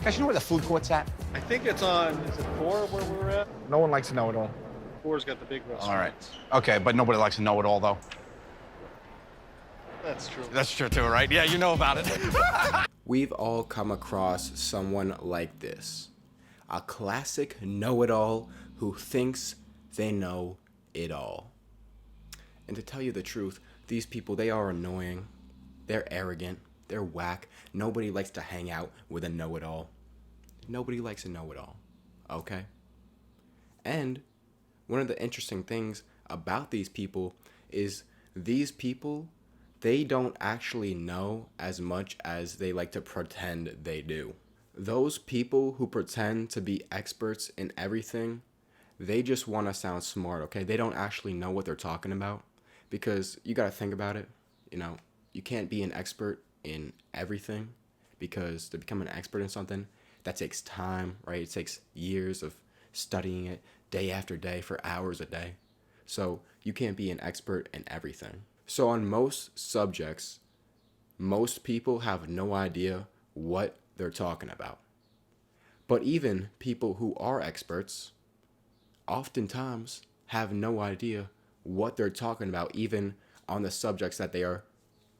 Guys, you know where the food court's at? I think it's on, is it 4 where we're at? No one likes to know it all. 4's got the big All right. restaurants. Okay, but nobody likes to know it all, though. That's true. That's true, too, right? Yeah, you know about it. We've all come across someone like this. A classic know-it-all who thinks they know it all. And to tell you the truth, these people, they are annoying. They're arrogant. They're whack. Nobody likes to hang out with a know-it-all. Nobody likes a know-it-all. Okay? And one of the interesting things about these people is these people, they don't actually know as much as they like to pretend they do. Those people who pretend to be experts in everything, they just want to sound smart, okay? They don't actually know what they're talking about, because you got to think about it. You know, you can't be an expert in everything, because to become an expert in something, that takes time, right? It takes years of studying it day after day for hours a day. So you can't be an expert in everything. So on most subjects, most people have no idea what they're talking about. But even people who are experts oftentimes have no idea what they're talking about, even on the subjects that they are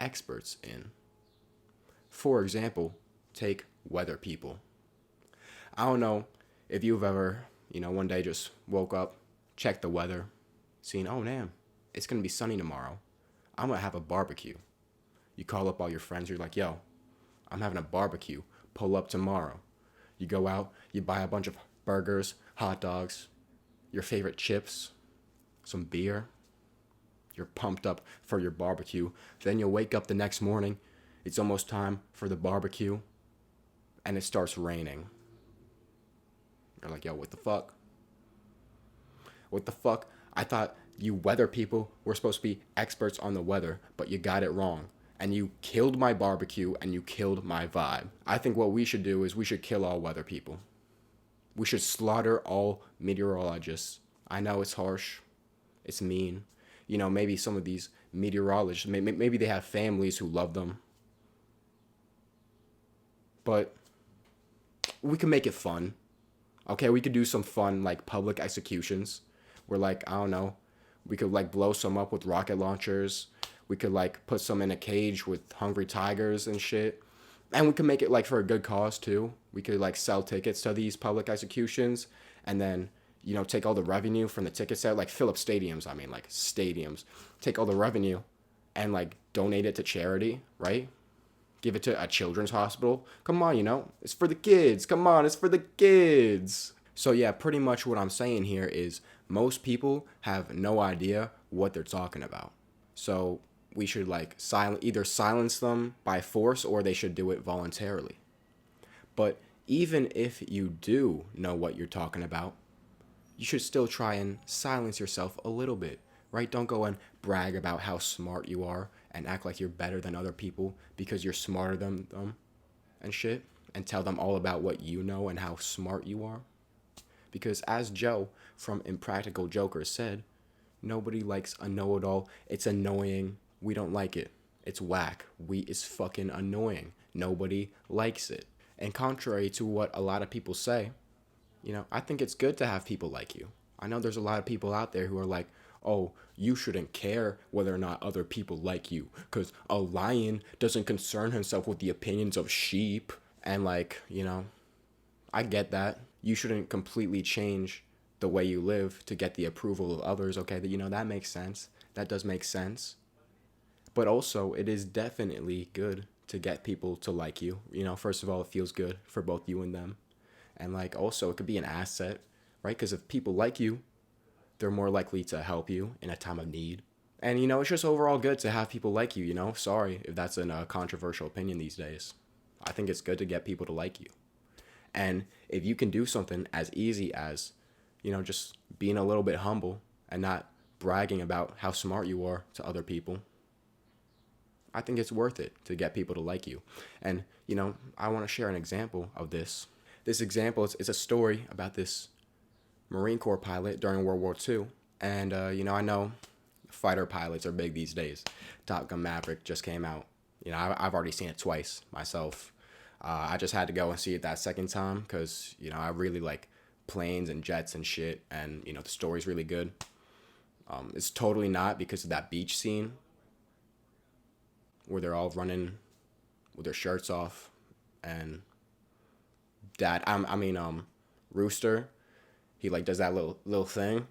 experts in. For example, take weather people. I don't know if you've ever, one day just woke up, checked the weather, seen, oh damn, it's gonna be sunny tomorrow. I'm gonna have a barbecue. You call up all your friends, you're like, yo, I'm having a barbecue. Pull up tomorrow. You go out, you buy a bunch of burgers, hot dogs, your favorite chips, some beer. You're pumped up for your barbecue. Then you'll wake up the next morning. It's almost time for the barbecue. And it starts raining. You're like, yo, what the fuck? What the fuck? I thought you weather people were supposed to be experts on the weather, but you got it wrong. And you killed my barbecue and you killed my vibe. I think what we should do is we should kill all weather people. We should slaughter all meteorologists. I know it's harsh. It's mean. Maybe some of these meteorologists, maybe they have families who love them. But we can make it fun. Okay, we could do some fun, like, public executions. Where, like, I don't know, we could, like, blow some up with rocket launchers. We could, like, put some in a cage with hungry tigers and shit. And we could make it, like, for a good cause, too. We could, like, sell tickets to these public executions. And then, take all the revenue from the ticket sale. Like, fill up stadiums, like, stadiums. Take all the revenue and, like, donate it to charity, right? Give it to a children's hospital. Come on, it's for the kids. Come on, it's for the kids. So, yeah, pretty much what I'm saying here is most people have no idea what they're talking about. So we should, like, either silence them by force or they should do it voluntarily. But even if you do know what you're talking about, you should still try and silence yourself a little bit, right? Don't go and brag about how smart you are and act like you're better than other people because you're smarter than them and shit, and tell them all about what you know and how smart you are. Because as Joe from Impractical Jokers said, nobody likes a know-it-all. It's annoying. We don't like it. It's whack. It's fucking annoying. Nobody likes it. And contrary to what a lot of people say, I think it's good to have people like you. I know there's a lot of people out there who are like, oh, you shouldn't care whether or not other people like you, because a lion doesn't concern himself with the opinions of sheep. And, like, I get that. You shouldn't completely change the way you live to get the approval of others. Okay, that makes sense. That does make sense. But also, it is definitely good to get people to like you. First of all, it feels good for both you and them. And, like, also, it could be an asset, right? Because if people like you, they're more likely to help you in a time of need. And, it's just overall good to have people like you, Sorry if that's a controversial opinion these days. I think it's good to get people to like you. And if you can do something as easy as, just being a little bit humble and not bragging about how smart you are to other people, I think it's worth it to get people to like you. And, I want to share an example of this. This example is a story about this Marine Corps pilot during World War II. And, I know fighter pilots are big these days. Top Gun Maverick just came out. I've already seen it twice myself. I just had to go and see it that second time because, you know, I really like planes and jets and shit. And, you know, the story's really good. It's totally not because of that beach scene where they're all running with their shirts off. And Rooster, he like does that little thing.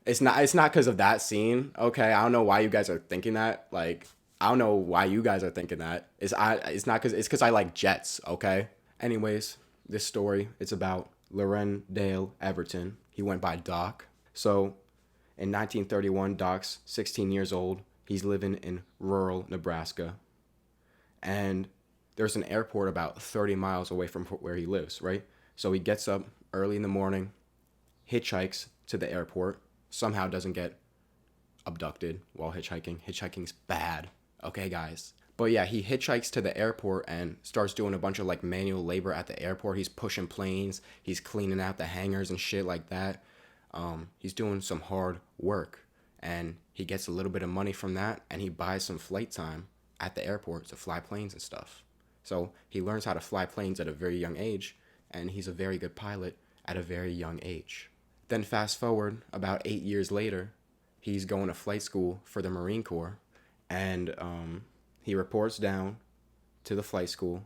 It's not because of that scene, okay? I don't know why you guys are thinking that. Like, I don't know why you guys are thinking that. It's not because I like jets, okay? Anyways, this story, it's about Loren Dale Everton. He went by Doc. So, in 1931, Doc's 16 years old. He's living in rural Nebraska. And there's an airport about 30 miles away from where he lives, right? So he gets up early in the morning, hitchhikes to the airport, somehow doesn't get abducted while hitchhiking. Hitchhiking's bad, okay, guys? But yeah, he hitchhikes to the airport and starts doing a bunch of like manual labor at the airport. He's pushing planes, he's cleaning out the hangars and shit like that. He's doing some hard work, and he gets a little bit of money from that, and he buys some flight time at the airport to fly planes and stuff. So he learns how to fly planes at a very young age, and he's a very good pilot at a very young age. Then fast forward about 8 years later, he's going to flight school for the Marine Corps, and he reports down to the flight school,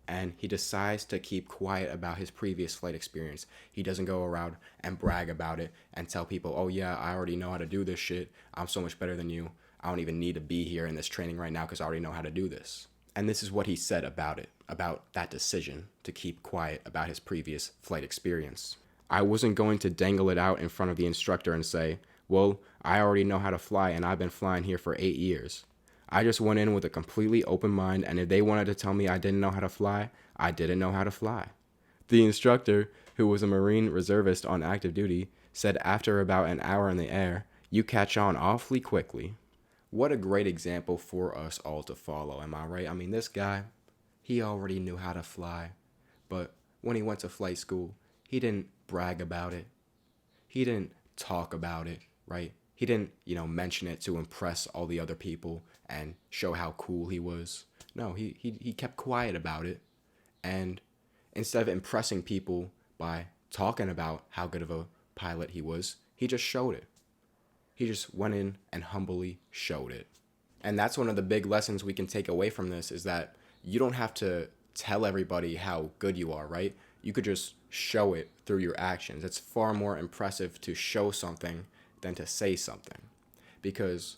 and he decides to keep quiet about his previous flight experience. He doesn't go around and brag about it and tell people, oh yeah, I already know how to do this shit. I'm so much better than you. I don't even need to be here in this training right now because I already know how to do this. And this is what he said about it, about that decision to keep quiet about his previous flight experience. I wasn't going to dangle it out in front of the instructor and say, well, I already know how to fly and I've been flying here for 8 years. I just went in with a completely open mind, and if they wanted to tell me I didn't know how to fly, I didn't know how to fly. The instructor, who was a Marine reservist on active duty, said after about an hour in the air, you catch on awfully quickly. What a great example for us all to follow, am I right? I mean, this guy, he already knew how to fly, but when he went to flight school, he didn't brag about it. He didn't talk about it, right? He didn't, mention it to impress all the other people and show how cool he was. No, he kept quiet about it. And instead of impressing people by talking about how good of a pilot he was, he just showed it. He just went in and humbly showed it. And that's one of the big lessons we can take away from this, is that you don't have to tell everybody how good you are, right? You could just show it through your actions. It's far more impressive to show something than to say something. Because,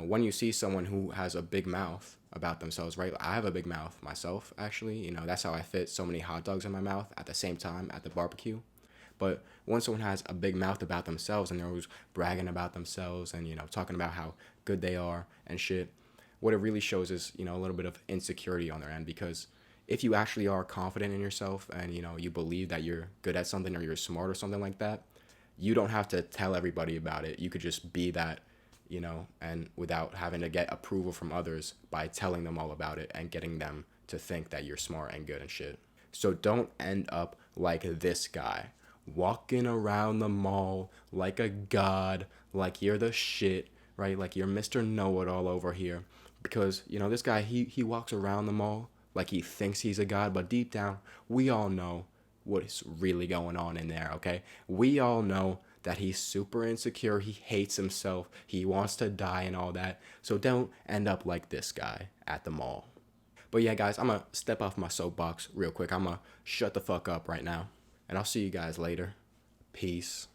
when you see someone who has a big mouth about themselves, right? I have a big mouth myself, actually. That's how I fit so many hot dogs in my mouth at the same time at the barbecue. But when someone has a big mouth about themselves and they're always bragging about themselves and, talking about how good they are and shit, what it really shows is, a little bit of insecurity on their end. Because if you actually are confident in yourself and, you believe that you're good at something or you're smart or something like that, you don't have to tell everybody about it. You could just be that, and without having to get approval from others by telling them all about it and getting them to think that you're smart and good and shit. So don't end up like this guy, walking around the mall like a god, like you're the shit, right? Like you're Mr. Know-It-All over here. Because, this guy, he walks around the mall like he thinks he's a god, but deep down, we all know what's really going on in there, okay? We all know that he's super insecure, he hates himself, he wants to die and all that. So don't end up like this guy at the mall. But yeah, guys, I'm gonna step off my soapbox real quick. I'm gonna shut the fuck up right now. And I'll see you guys later. Peace.